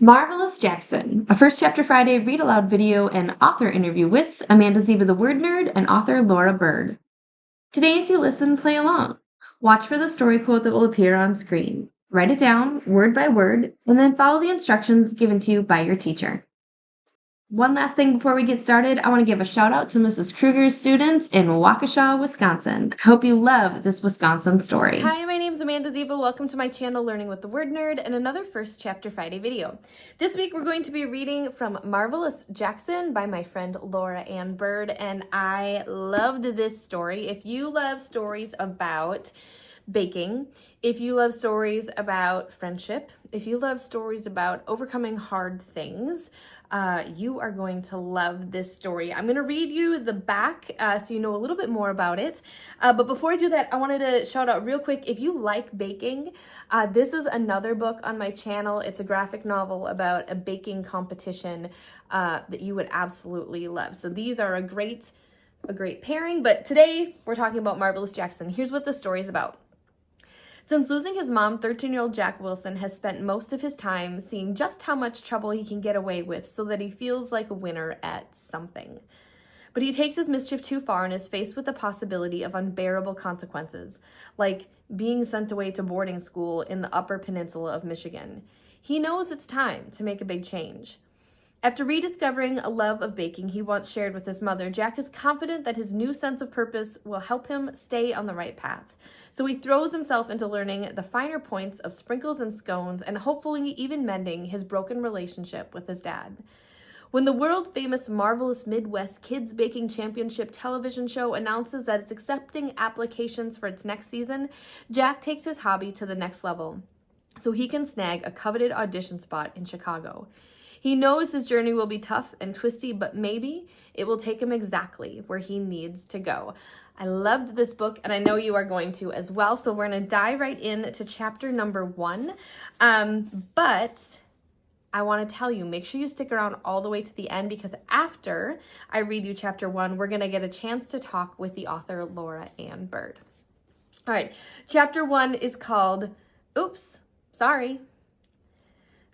Marvelous Jackson, a First Chapter Friday read aloud video and author interview with Amanda Zieba the Word Nerd and author Laura Bird. Today, as you listen, play along. Watch for the story quote that will appear on screen. Write it down, word by word, and then follow the instructions given to you by your teacher. One last thing before we get started, I want to give a shout out to Mrs. Kruger's students in Waukesha, Wisconsin. I hope you love this Wisconsin story. Hi, my name is Amanda Zieba. Welcome to my channel, Learning with the Word Nerd, and another First Chapter Friday video. This week we're going to be reading from Marvelous Jackson by my friend Laura Ann Bird, and I loved this story. If you love stories about baking, if you love stories about friendship, if you love stories about overcoming hard things, you are going to love this story. I'm going to read you the back so you know a little bit more about it. But before I do that, I wanted to shout out real quick, if you like baking, this is another book on my channel. It's a graphic novel about a baking competition that you would absolutely love. So these are a great pairing. But today we're talking about Marvelous Jackson. Here's what the story is about. Since losing his mom, 13-year-old Jack Wilson has spent most of his time seeing just how much trouble he can get away with so that he feels like a winner at something. But he takes his mischief too far and is faced with the possibility of unbearable consequences, like being sent away to boarding school in the Upper Peninsula of Michigan. He knows it's time to make a big change. After rediscovering a love of baking he once shared with his mother, Jack is confident that his new sense of purpose will help him stay on the right path. So he throws himself into learning the finer points of sprinkles and scones and hopefully even mending his broken relationship with his dad. When the world-famous Marvelous Midwest Kids Baking Championship television show announces that it's accepting applications for its next season, Jack takes his hobby to the next level so he can snag a coveted audition spot in Chicago. He knows his journey will be tough and twisty, but maybe it will take him exactly where he needs to go. I loved this book, and I know you are going to as well. So we're going to dive right into chapter number 1. But I want to tell you, make sure you stick around all the way to the end, because after I read you chapter 1, we're going to get a chance to talk with the author, Laura Ann Bird. All right, chapter 1 is called, Oops, Sorry.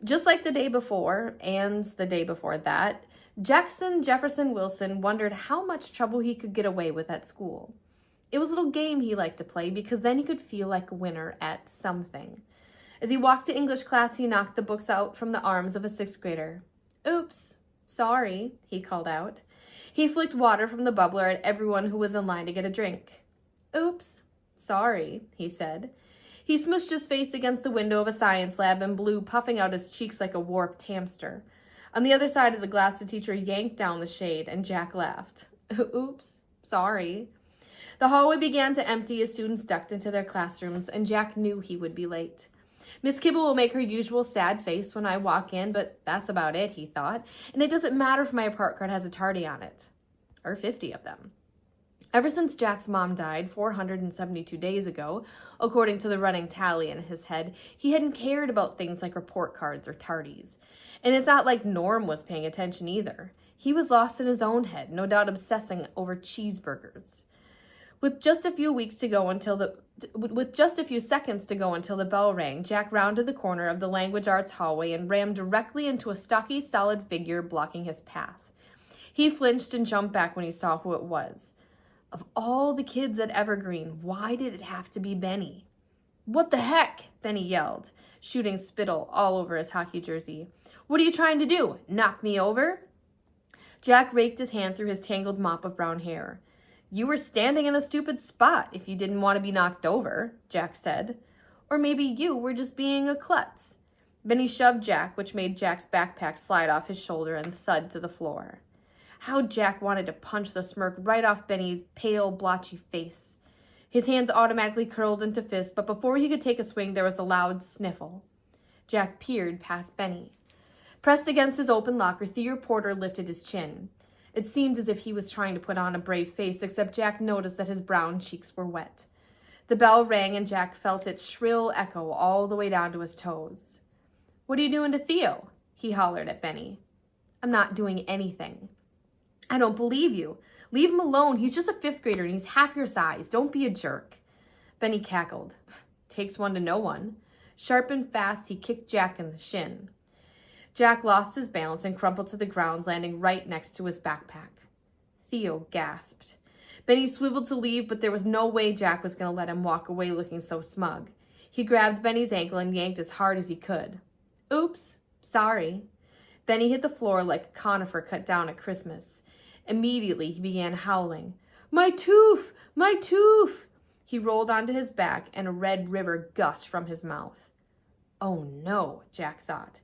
Just like the day before and the day before that, Jackson Jefferson Wilson wondered how much trouble he could get away with at school. It was a little game he liked to play because then he could feel like a winner at something. As he walked to English class, he knocked the books out from the arms of a 6th grader. Oops, sorry, he called out. He flicked water from the bubbler at everyone who was in line to get a drink. Oops, sorry, he said. He smushed his face against the window of a science lab and blew, puffing out his cheeks like a warped hamster. On the other side of the glass, the teacher yanked down the shade, and Jack laughed. Oops, sorry. The hallway began to empty as students ducked into their classrooms, and Jack knew he would be late. Miss Kibble will make her usual sad face when I walk in, but that's about it, he thought, and it doesn't matter if my report card has a tardy on it. Or 50 of them. Ever since Jack's mom died 472 days ago, according to the running tally in his head, he hadn't cared about things like report cards or tardies. And it's not like Norm was paying attention either. He was lost in his own head, no doubt obsessing over cheeseburgers. With just a few seconds to go until the bell rang, Jack rounded the corner of the language arts hallway and rammed directly into a stocky, solid figure blocking his path. He flinched and jumped back when he saw who it was. Of all the kids at Evergreen, why did it have to be Benny? What the heck? Benny yelled, shooting spittle all over his hockey jersey. What are you trying to do? Knock me over? Jack raked his hand through his tangled mop of brown hair. You were standing in a stupid spot if you didn't want to be knocked over, Jack said. Or maybe you were just being a klutz. Benny shoved Jack, which made Jack's backpack slide off his shoulder and thud to the floor. How Jack wanted to punch the smirk right off Benny's pale, blotchy face. His hands automatically curled into fists, but before he could take a swing, there was a loud sniffle. Jack peered past Benny. Pressed against his open locker, Theo Porter lifted his chin. It seemed as if he was trying to put on a brave face, except Jack noticed that his brown cheeks were wet. The bell rang, and Jack felt its shrill echo all the way down to his toes. What are you doing to Theo? He hollered at Benny. I'm not doing anything. I don't believe you. Leave him alone. He's just a 5th grader and he's half your size. Don't be a jerk. Benny cackled. Takes one to know one. Sharp and fast, he kicked Jack in the shin. Jack lost his balance and crumpled to the ground, landing right next to his backpack. Theo gasped. Benny swiveled to leave, but there was no way Jack was going to let him walk away looking so smug. He grabbed Benny's ankle and yanked as hard as he could. Oops, sorry. Benny hit the floor like a conifer cut down at Christmas. Immediately, he began howling. My tooth! My tooth! He rolled onto his back, and a red river gushed from his mouth. Oh no, Jack thought.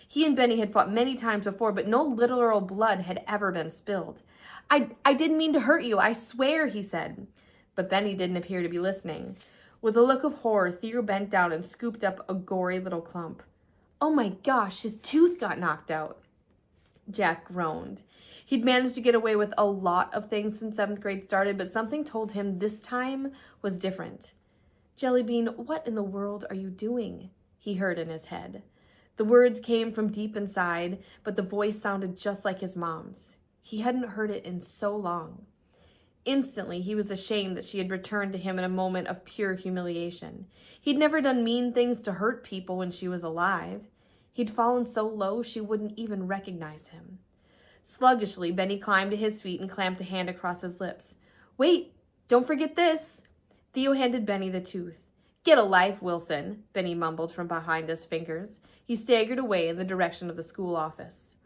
He and Benny had fought many times before, but no literal blood had ever been spilled. I didn't mean to hurt you, I swear, he said. But Benny didn't appear to be listening. With a look of horror, Theo bent down and scooped up a gory little clump. Oh my gosh, his tooth got knocked out. Jack groaned. He'd managed to get away with a lot of things since 7th grade started, but something told him this time was different. Jellybean, what in the world are you doing? He heard in his head. The words came from deep inside, but the voice sounded just like his mom's. He hadn't heard it in so long. Instantly, he was ashamed that she had returned to him in a moment of pure humiliation. He'd never done mean things to hurt people when she was alive. He'd fallen so low she wouldn't even recognize him. Sluggishly, Benny climbed to his feet and clamped a hand across his lips. Wait, don't forget this. Theo handed Benny the tooth. Get a life, Wilson, Benny mumbled from behind his fingers. He staggered away in the direction of the school office.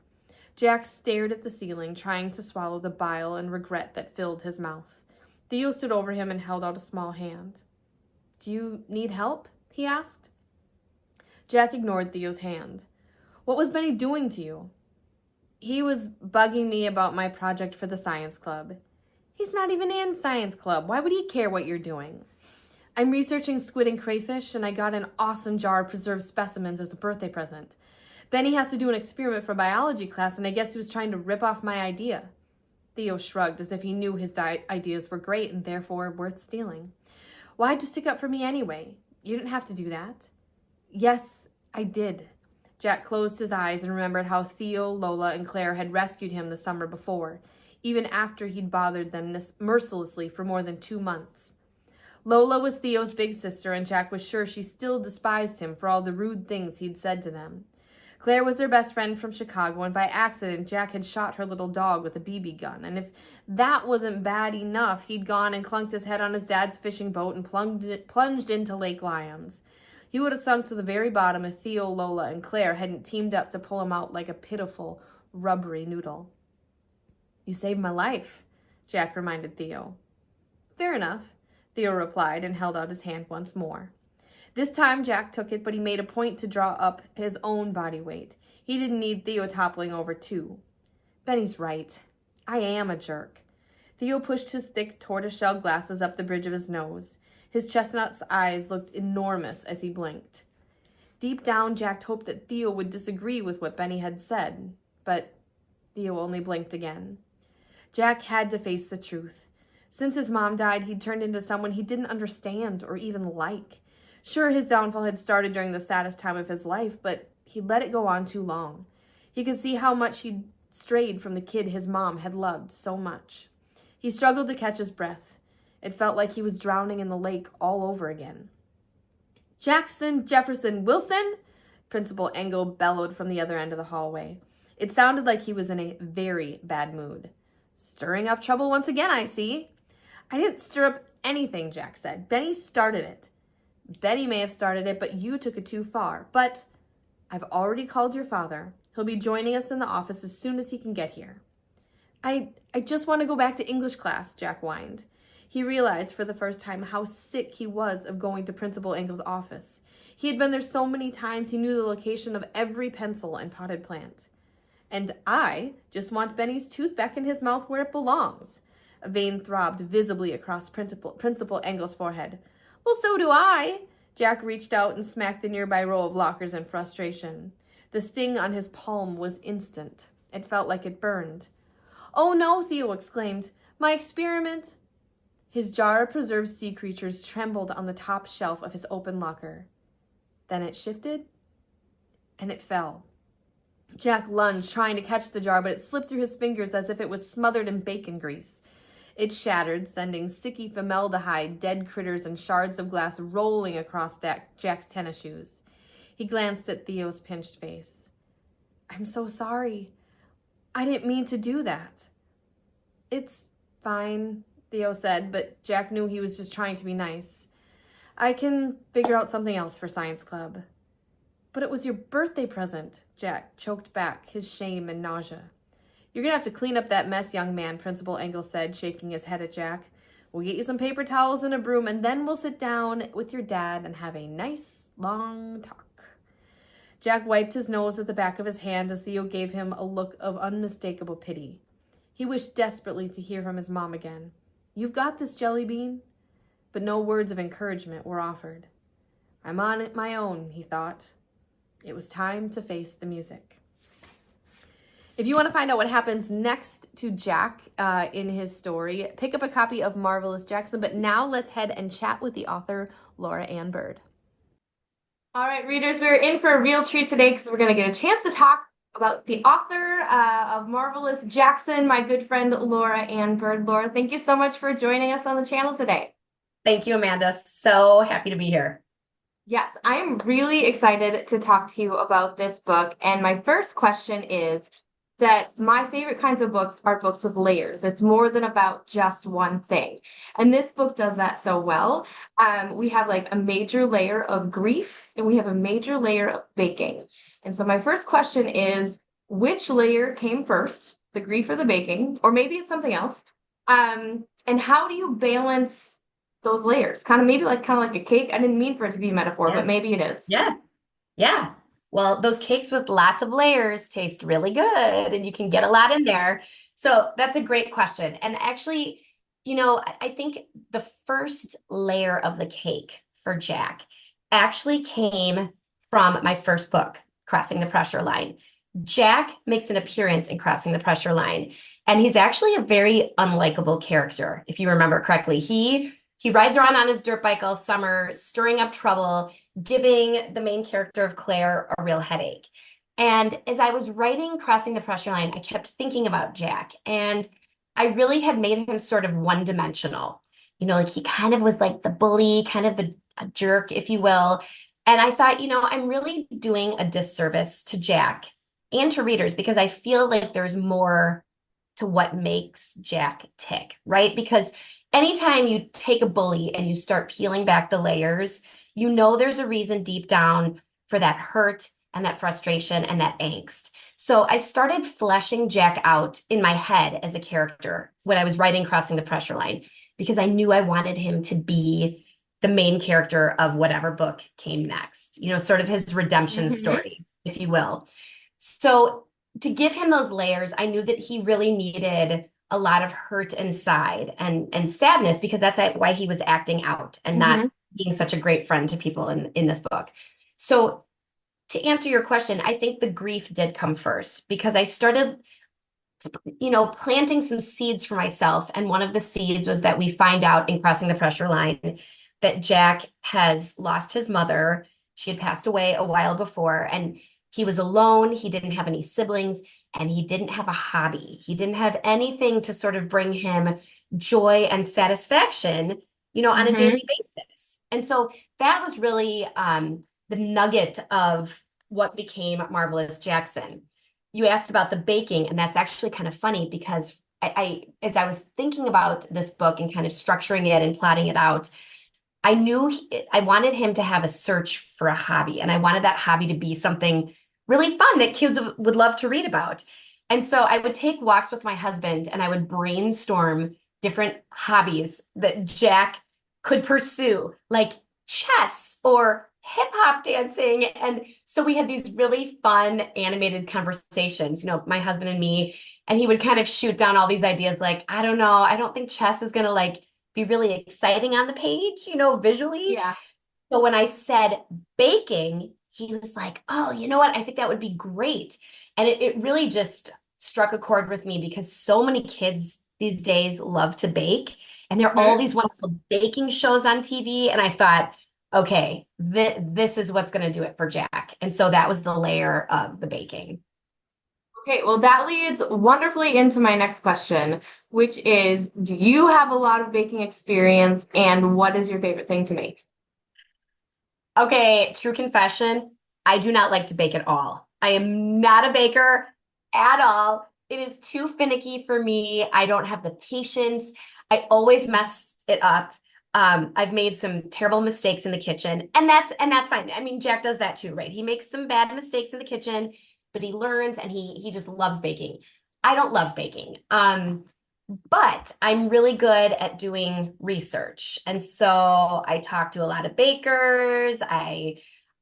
Jack stared at the ceiling, trying to swallow the bile and regret that filled his mouth. Theo stood over him and held out a small hand. Do you need help? He asked. Jack ignored Theo's hand. What was Benny doing to you? He was bugging me about my project for the science club. He's not even in science club. Why would he care what you're doing? I'm researching squid and crayfish, and I got an awesome jar of preserved specimens as a birthday present. Benny has to do an experiment for biology class, and I guess he was trying to rip off my idea. Theo shrugged as if he knew his ideas were great and therefore worth stealing. Why'd you stick up for me anyway? You didn't have to do that. Yes, I did. Jack closed his eyes and remembered how Theo, Lola, and Claire had rescued him the summer before, even after he'd bothered them mercilessly for more than 2 months. Lola was Theo's big sister, and Jack was sure she still despised him for all the rude things he'd said to them. Claire was their best friend from Chicago, and by accident, Jack had shot her little dog with a BB gun. And if that wasn't bad enough, he'd gone and clunked his head on his dad's fishing boat and plunged into Lake Lyons. He would have sunk to the very bottom if Theo, Lola, and Claire hadn't teamed up to pull him out like a pitiful, rubbery noodle. You saved my life, Jack reminded Theo. Fair enough, Theo replied and held out his hand once more. This time Jack took it, but he made a point to draw up his own body weight. He didn't need Theo toppling over too. Benny's right. I am a jerk. Theo pushed his thick tortoiseshell glasses up the bridge of his nose. His chestnut eyes looked enormous as he blinked. Deep down, Jack hoped that Theo would disagree with what Benny had said, but Theo only blinked again. Jack had to face the truth. Since his mom died, he'd turned into someone he didn't understand or even like. Sure, his downfall had started during the saddest time of his life, but he'd let it go on too long. He could see how much he'd strayed from the kid his mom had loved so much. He struggled to catch his breath. It felt like he was drowning in the lake all over again. Jackson, Jefferson, Wilson, Principal Engel bellowed from the other end of the hallway. It sounded like he was in a very bad mood. Stirring up trouble once again, I see. I didn't stir up anything, Jack said. Benny started it. Benny may have started it, but you took it too far. But I've already called your father. He'll be joining us in the office as soon as he can get here. I just want to go back to English class, Jack whined. He realized for the first time how sick he was of going to Principal Engel's office. He had been there so many times he knew the location of every pencil and potted plant. And I just want Benny's tooth back in his mouth where it belongs. A vein throbbed visibly across Principal Engel's forehead. Well, so do I. Jack reached out and smacked the nearby row of lockers in frustration. The sting on his palm was instant. It felt like it burned. Oh no, Theo exclaimed. My experiment. His jar of preserved sea creatures trembled on the top shelf of his open locker. Then it shifted, and it fell. Jack lunged, trying to catch the jar, but it slipped through his fingers as if it was smothered in bacon grease. It shattered, sending sticky formaldehyde, dead critters, and shards of glass rolling across Jack's tennis shoes. He glanced at Theo's pinched face. I'm so sorry. I didn't mean to do that. It's fine, Theo said, but Jack knew he was just trying to be nice. I can figure out something else for science club. But it was your birthday present, Jack choked back his shame and nausea. You're gonna have to clean up that mess, young man, Principal Engel said, shaking his head at Jack. We'll get you some paper towels and a broom, and then we'll sit down with your dad and have a nice, long talk. Jack wiped his nose at the back of his hand as Theo gave him a look of unmistakable pity. He wished desperately to hear from his mom again. You've got this, Jelly Bean. But no words of encouragement were offered. I'm on it my own, he thought. It was time to face the music. If you want to find out what happens next to Jack in his story, pick up a copy of Marvelous Jackson. But now let's head and chat with the author, Laura Ann Bird. All right, readers, we're in for a real treat today because we're going to get a chance to talk about the author of Marvelous Jackson, my good friend, Laura Ann Bird. Laura, thank you so much for joining us on the channel today. Thank you, Amanda. So happy to be here. Yes, I'm really excited to talk to you about this book. And my first question is that my favorite kinds of books are books with layers. It's more than about just one thing. And this book does that so well. We have like a major layer of grief and we have a major layer of baking. And so my first question is, which layer came first, the grief or the baking? Or maybe it's something else. And how do you balance those layers? Kind of like a cake. I didn't mean for it to be a metaphor, but maybe it is. Yeah. Well, those cakes with lots of layers taste really good and you can get a lot in there. So that's a great question. And actually, I think the first layer of the cake for Jack actually came from my first book, Crossing the Pressure Line. Jack makes an appearance in Crossing the Pressure Line, and he's actually a very unlikable character, if you remember correctly. He rides around on his dirt bike all summer, stirring up trouble, giving the main character of Claire a real headache. And as I was writing Crossing the Pressure Line, I kept thinking about Jack, and I really had made him sort of one-dimensional. Like he kind of was like the bully, kind of the jerk, if you will. And I thought, I'm really doing a disservice to Jack and to readers because I feel like there's more to what makes Jack tick, right? Because anytime you take a bully and you start peeling back the layers, there's a reason deep down for that hurt and that frustration and that angst. So I started fleshing Jack out in my head as a character when I was writing Crossing the Pressure Line, because I knew I wanted him to be the main character of whatever book came next, sort of his redemption story, if you will. So to give him those layers, I knew that he really needed a lot of hurt inside and sadness, because that's why he was acting out and not being such a great friend to people in this book. So to answer your question, I think the grief did come first because I started, planting some seeds for myself. And one of the seeds was that we find out in Crossing the Pressure Line that Jack has lost his mother. She had passed away a while before, and he was alone. He didn't have any siblings, and he didn't have a hobby. He didn't have anything to sort of bring him joy and satisfaction, on a daily basis. And so that was really the nugget of what became Marvelous Jackson. You asked about the baking, and that's actually kind of funny because as I was thinking about this book and kind of structuring it and plotting it out, I knew I wanted him to have a search for a hobby, and I wanted that hobby to be something really fun that kids would love to read about. And so I would take walks with my husband and I would brainstorm different hobbies that Jack could pursue, like chess or hip hop dancing. And so we had these really fun animated conversations, my husband and me, and he would kind of shoot down all these ideas like, I don't know, I don't think chess is going to be really exciting on the page, visually. Yeah. So when I said baking, he was like, oh, you know what? I think that would be great. And it really just struck a chord with me because so many kids these days love to bake. And there are all these wonderful baking shows on TV. And I thought, okay, this is what's going to do it for Jack. And so that was the layer of the baking. Okay, well, that leads wonderfully into my next question, which is, do you have a lot of baking experience, and what is your favorite thing to make? Okay, true confession, I do not like to bake at all. I am not a baker at all. It is too finicky for me. I don't have the patience. I always mess it up. I've made some terrible mistakes in the kitchen, and that's fine. I mean, Jack does that too, right? He makes some bad mistakes in the kitchen, but he learns and he just loves baking. I don't love baking. But I'm really good at doing research. And so I talk to a lot of bakers. I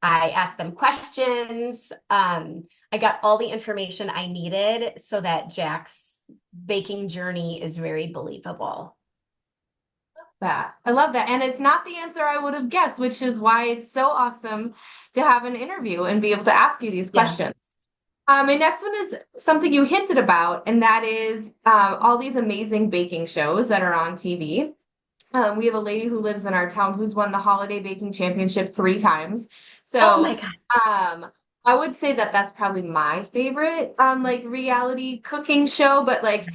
ask them questions. I got all the information I needed so that Jack's baking journey is very believable. That. I love that. And it's not the answer I would have guessed, which is why it's so awesome to have an interview and be able to ask you these Yeah. questions. My next one is something you hinted about, and that is all these amazing baking shows that are on TV. We have a lady who lives in our town who's won the Holiday Baking Championship 3 times. Oh So my God. I would say that that's probably my favorite like reality cooking show, but like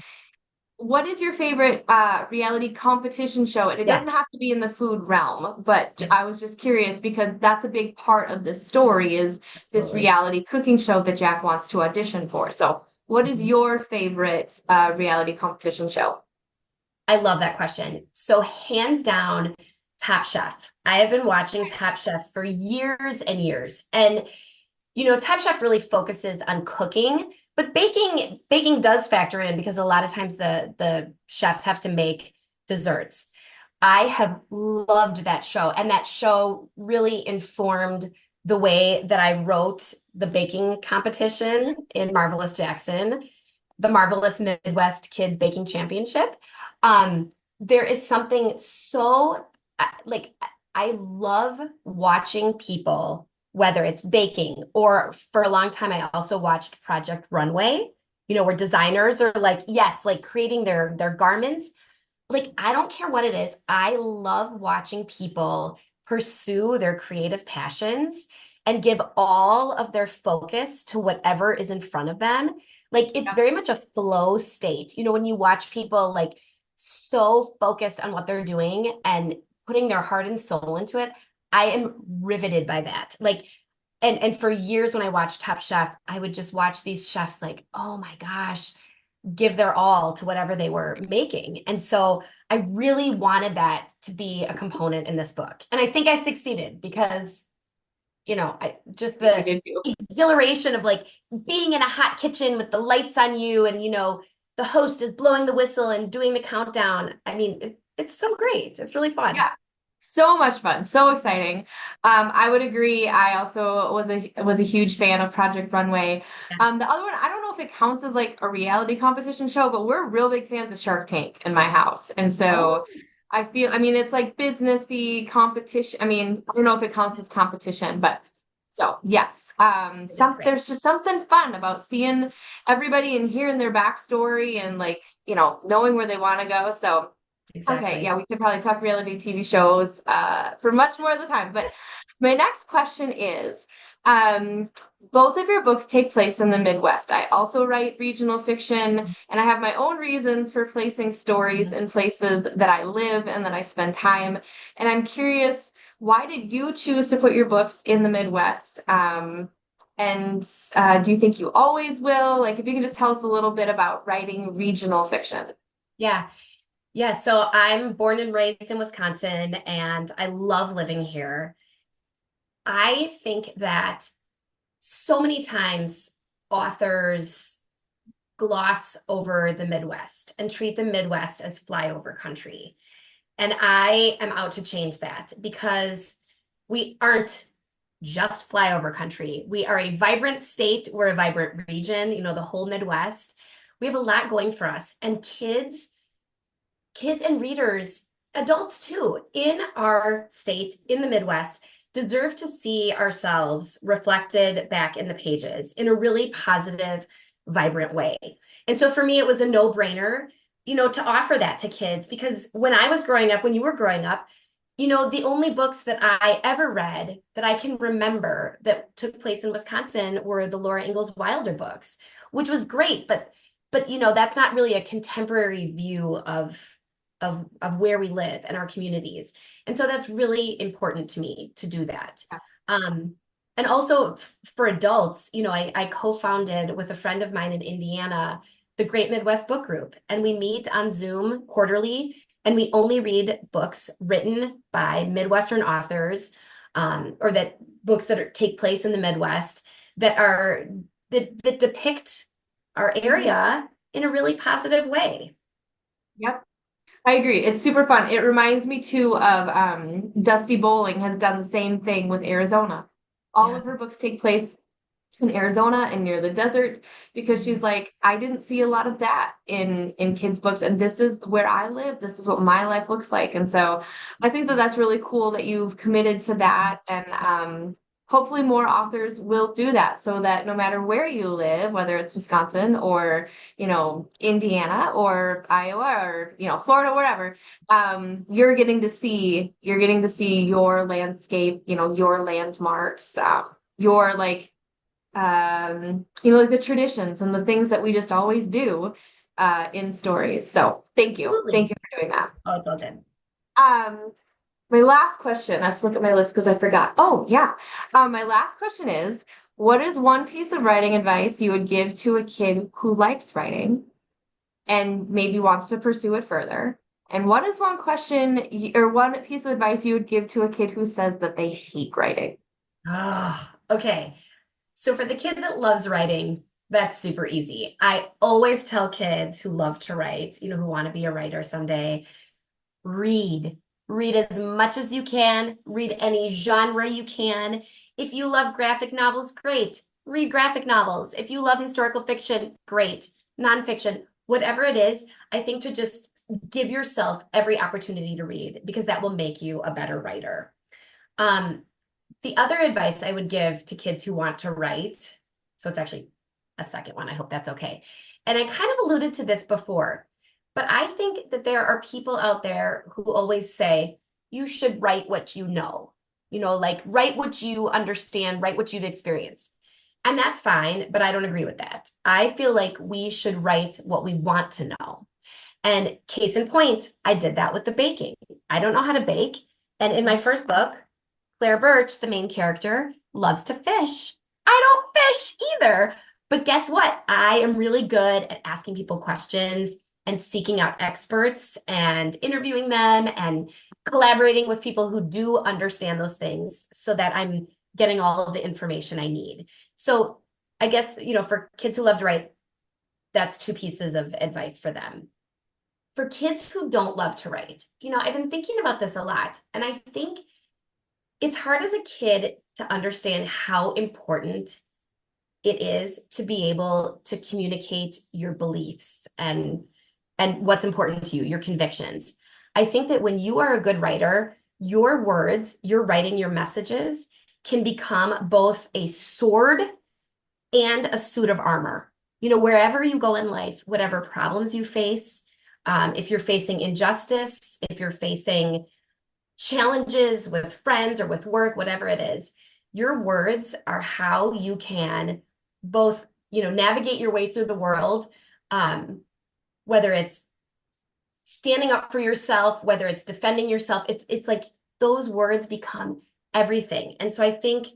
what is your favorite reality competition show? And it Yeah. doesn't have to be in the food realm, but I was just curious because that's a big part of this story is this Absolutely. reality cooking show that Jack wants to audition for. So, what is Mhm. your favorite reality competition show? I love that question. So hands down, Top Chef. I have been watching Top Chef for years and years. And Top Chef really focuses on cooking, but baking does factor in because a lot of times the chefs have to make desserts. I have loved that show, and that show really informed the way that I wrote the baking competition in Marvelous Jackson, the Marvelous Midwest Kids Baking Championship. There is something so like I love watching people, whether it's baking or for a long time, I also watched Project Runway, where designers are like, yes, like creating their garments. Like, I don't care what it is. I love watching people pursue their creative passions and give all of their focus to whatever is in front of them. Like, it's Yeah. very much a flow state. When you watch people like so focused on what they're doing and putting their heart and soul into it, I am riveted by that. Like, and for years when I watched Top Chef, I would just watch these chefs like, oh my gosh, give their all to whatever they were making. And so I really wanted that to be a component in this book. And I think I succeeded because, I just You the did too. exhilaration of like being in a hot kitchen with the lights on you and, the host is blowing the whistle and doing the countdown. I mean, it's so great. It's really fun. Yeah. So much fun, so exciting. I would agree. I also was a huge fan of Project Runway. Yeah. The other one, I don't know if it counts as like a reality competition show, but we're real big fans of Shark Tank in my house. And Oh, so I mean, it's like businessy competition. I mean, I don't know if it counts as competition, but so yes. it's great. There's just something fun about seeing everybody and hearing their backstory and like, knowing where they want to go. So okay, Exactly. yeah, we could probably talk reality TV shows for much more of the time. But my next question is, both of your books take place in the Midwest. I also write regional fiction, and I have my own reasons for placing stories in places that I live and that I spend time. And I'm curious, why did you choose to put your books in the Midwest? And do you think you always will? Like, if you can just tell us a little bit about writing regional fiction. Yeah. Yeah. So I'm born and raised in Wisconsin and I love living here. I think that so many times authors gloss over the Midwest and treat the Midwest as flyover country. And I am out to change that because we aren't just flyover country. We are a vibrant state. We're a vibrant region, the whole Midwest. We have a lot going for us. And kids and readers, adults too, in our state, in the Midwest, deserve to see ourselves reflected back in the pages in a really positive, vibrant way. And so for me, it was a no-brainer, to offer that to kids because when I was growing up, when you were growing up, the only books that I ever read that I can remember that took place in Wisconsin were the Laura Ingalls Wilder books, which was great, but that's not really a contemporary view of where we live and our communities. And so that's really important to me to do that. Um, And also for adults, I co-founded with a friend of mine in Indiana, the Great Midwest Book Group, and we meet on Zoom quarterly, and we only read books written by Midwestern authors, or that books that take place in the Midwest that depict our area in a really positive way. Yep. I agree. It's super fun. It reminds me too of Dusty Bowling has done the same thing with Arizona. All Yeah. of her books take place in Arizona and near the desert because she's like, I didn't see a lot of that in kids' books, and this is where I live. This is what my life looks like, and so I think that that's really cool that you've committed to that, and hopefully more authors will do that so that no matter where you live, whether it's Wisconsin or Indiana or Iowa or Florida, wherever, you're getting to see your landscape, your landmarks, your like like the traditions and the things that we just always do in stories. So thank you. Thank Absolutely. you for doing that. Oh, it's all good. Um, my last question, I have to look at my list because I forgot. Oh, yeah. My last question is, what is one piece of writing advice you would give to a kid who likes writing and maybe wants to pursue it further? And what is one or one piece of advice you would give to a kid who says that they hate writing? Ah, okay. So for the kid that loves writing, that's super easy. I always tell kids who love to write, who want to be a writer someday, read. Read as much as you can. Read any genre you can. If you love graphic novels, great. Read graphic novels. If you love historical fiction, great. Nonfiction, whatever it is, I think to just give yourself every opportunity to read because that will make you a better writer. Um, the other advice I would give to kids who want to write, so it's actually a second one, I hope that's okay. And I kind of alluded to this before, but I think that there are people out there who always say, you should write what you know, like write what you understand, write what you've experienced. And that's fine, but I don't agree with that. I feel like we should write what we want to know. And case in point, I did that with the baking. I don't know how to bake. And in my first book, Claire Birch, the main character, loves to fish. I don't fish either. But guess what? I am really good at asking people questions and seeking out experts and interviewing them and collaborating with people who do understand those things so that I'm getting all of the information I need. So I guess, for kids who love to write, that's two pieces of advice for them. For kids who don't love to write, I've been thinking about this a lot, and I think it's hard as a kid to understand how important it is to be able to communicate your beliefs and what's important to you, your convictions. I think that when you are a good writer, your words, your writing, your messages can become both a sword and a suit of armor. Wherever you go in life, whatever problems you face, if you're facing injustice, if you're facing challenges with friends or with work, whatever it is, your words are how you can both, navigate your way through the world, whether it's standing up for yourself, whether it's defending yourself, it's like those words become everything. And so I think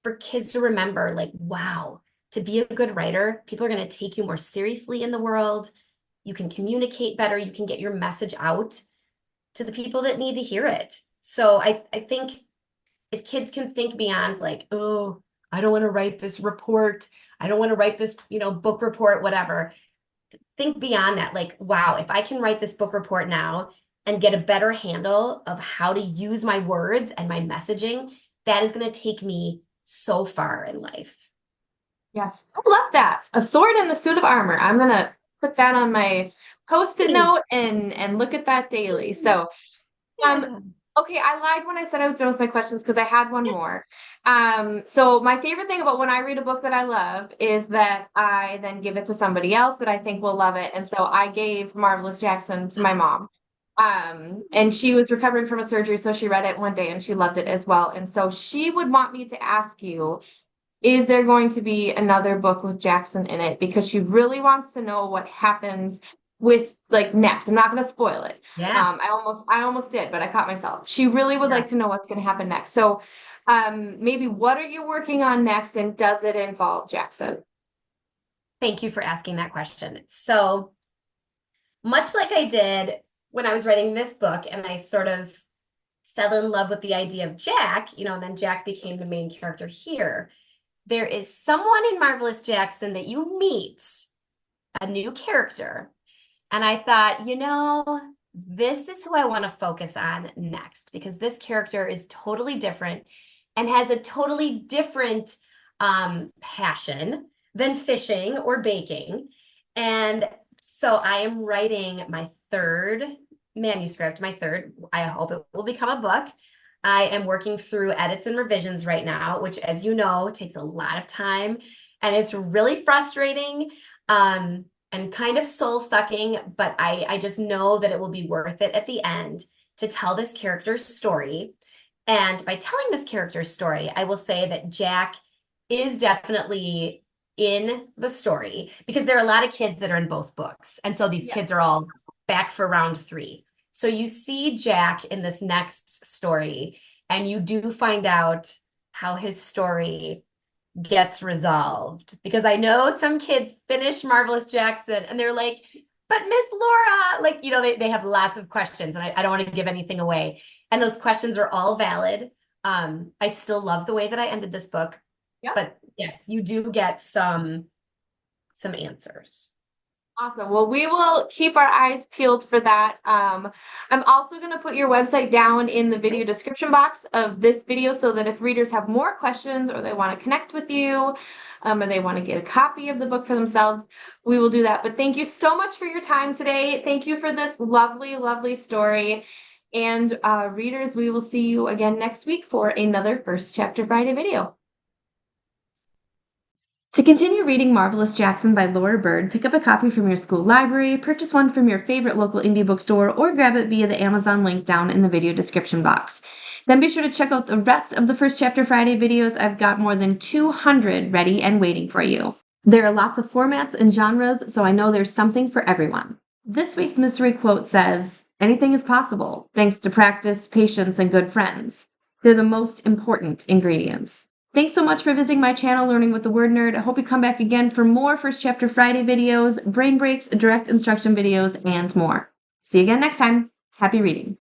for kids to remember, like, wow, to be a good writer, people are going to take you more seriously in the world. You can communicate better. You can get your message out to the people that need to hear it. So I think if kids can think beyond like, oh, I don't want to write this report. I don't want to write this, book report, whatever. Think beyond that. Like, wow, if I can write this book report now and get a better handle of how to use my words and my messaging, that is going to take me so far in life. Yes, I love that. A sword and a suit of armor. I'm gonna put that on my post-it note and look at that daily. So, um, Yeah. okay, I lied when I said I was done with my questions because I had one more. So my favorite thing about when I read a book that I love is that I then give it to somebody else that I think will love it. And so I gave Marvelous Jackson to my mom. And she was recovering from a surgery, so she read it one day and she loved it as well. And so she would want me to ask you, is there going to be another book with Jackson in it? Because she really wants to know what happens with like next. I'm not going to spoil it. Yeah. I almost did, but I caught myself. She really would Yeah. like to know what's going to happen next. So, maybe what are you working on next, and does it involve Jackson? Thank you for asking that question. So, much like I did when I was writing this book, and I sort of fell in love with the idea of Jack, and then Jack became the main character here. There is someone in Marvelous Jackson that you meet, a new character. And I thought, this is who I want to focus on next because this character is totally different and has a totally different passion than fishing or baking. And so I am writing my third manuscript, I hope it will become a book. I am working through edits and revisions right now, which, as you know, takes a lot of time and it's really frustrating. And kind of soul-sucking, but I just know that it will be worth it at the end to tell this character's story. And by telling this character's story, I will say that Jack is definitely in the story because there are a lot of kids that are in both books. And so these kids are all back for round 3. So you see Jack in this next story, and you do find out how his story gets resolved because I know some kids finish Marvelous Jackson and they're like, but Miss Laura, like, they have lots of questions and I don't want to give anything away. And those questions are all valid. I still love the way that I ended this book, but yes, you do get some answers. Awesome. Well, we will keep our eyes peeled for that. I'm also going to put your website down in the video description box of this video so that if readers have more questions or they want to connect with you, or they want to get a copy of the book for themselves, we will do that. But thank you so much for your time today. Thank you for this lovely, lovely story. And readers, we will see you again next week for another First Chapter Friday video. To continue reading Marvelous Jackson by Laura Bird, pick up a copy from your school library, purchase one from your favorite local indie bookstore, or grab it via the Amazon link down in the video description box. Then be sure to check out the rest of the First Chapter Friday videos. I've got more than 200 ready and waiting for you. There are lots of formats and genres, so I know there's something for everyone. This week's mystery quote says, "Anything is possible, thanks to practice, patience, and good friends. They're the most important ingredients." Thanks so much for visiting my channel, Learning with the Word Nerd. I hope you come back again for more First Chapter Friday videos, brain breaks, direct instruction videos, and more. See you again next time. Happy reading.